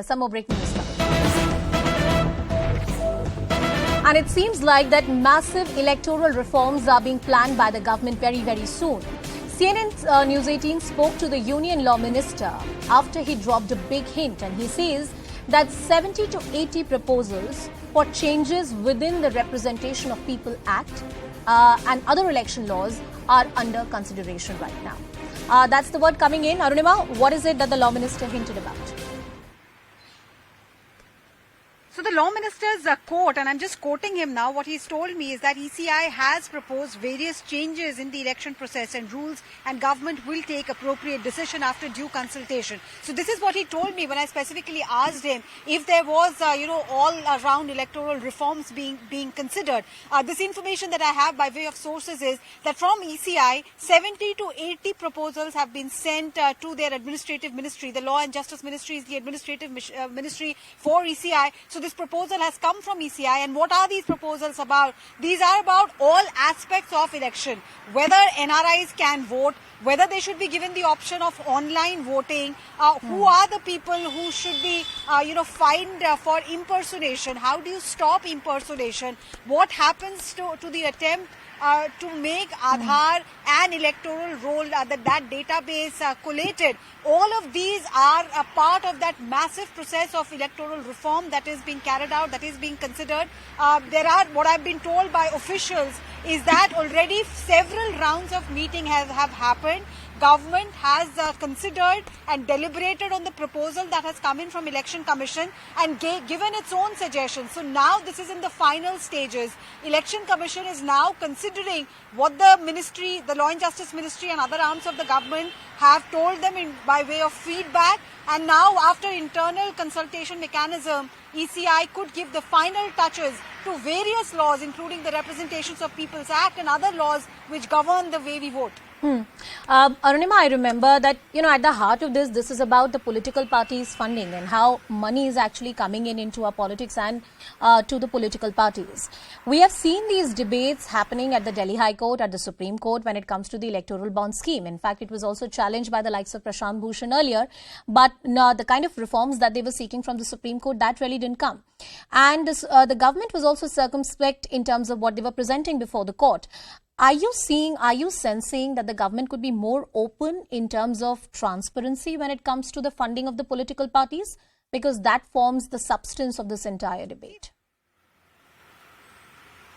Some more breaking news. And it seems like that massive electoral reforms are being planned by the government very, very soon. CNN News 18 spoke to the Union Law Minister after he dropped a big hint, and he says that 70 to 80 proposals for changes within the Representation of People Act and other election laws are under consideration right now. That's the word coming in. Arunima, what is it that the Law Minister hinted about? So the Law Minister's quote, and I'm just quoting him now, what he's told me is that ECI has proposed various changes in the election process and rules, and government will take appropriate decision after due consultation. So this is what he told me when I specifically asked him if there was, all around electoral reforms being considered. This information that I have by way of sources is that from ECI, 70 to 80 proposals have been sent to their administrative ministry. The Law and Justice Ministry is the administrative ministry for ECI. So this proposal has come from ECI, and what are these proposals about? These are about all aspects of election, whether NRIs can vote, whether they should be given the option of online voting, who are the people who should be, fined for impersonation, how do you stop impersonation, what happens to the attempt to make Aadhaar and electoral roll, that database collated. All of these are a part of that massive process of electoral reform that is being carried out, that is being considered. What I've been told by officials is that already several rounds of meeting have happened. Government has considered and deliberated on the proposal that has come in from Election Commission and given its own suggestions. So now this is in the final stages. Election Commission is now considering what the ministry, the Law and Justice Ministry and other arms of the government have told them by way of feedback. And now after internal consultation mechanism, ECI could give the final touches to various laws, including the Representations of People's Act and other laws which govern the way we vote. Arunima, I remember that, at the heart of this is about the political parties' funding and how money is actually coming into our politics and to the political parties. We have seen these debates happening at the Delhi High Court, at the Supreme Court when it comes to the electoral bond scheme. In fact, it was also challenged by the likes of Prashant Bhushan earlier, but the kind of reforms that they were seeking from the Supreme Court, that really didn't come. And the government was also circumspect in terms of what they were presenting before the court. Are you sensing that the government could be more open in terms of transparency when it comes to the funding of the political parties? Because that forms the substance of this entire debate.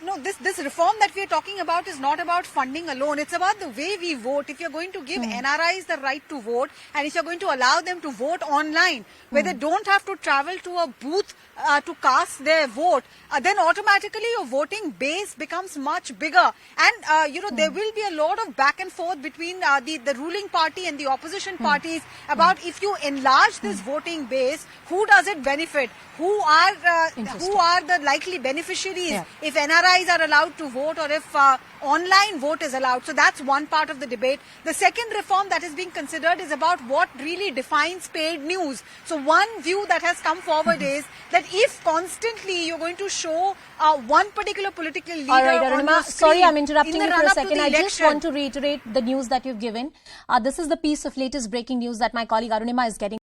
No, this reform that we are talking about is not about funding alone. It's about the way we vote. If you're going to give NRIs the right to vote, and if you're going to allow them to vote online, where they don't have to travel to a booth to cast their vote, then automatically your voting base becomes much bigger. And, there will be a lot of back and forth between the ruling party and the opposition parties about if you enlarge this voting base, who does it benefit? Who are the likely beneficiaries if NRIs are allowed to vote, or if online vote is allowed? So that's one part of the debate. The second reform that is being considered is about what really defines paid news. So one view that has come forward is that if constantly you're going to show one particular political leader on the screen, sorry, I'm interrupting you for a second. I just election, want to reiterate the news that you've given. This is the piece of latest breaking news that my colleague Arunima is getting.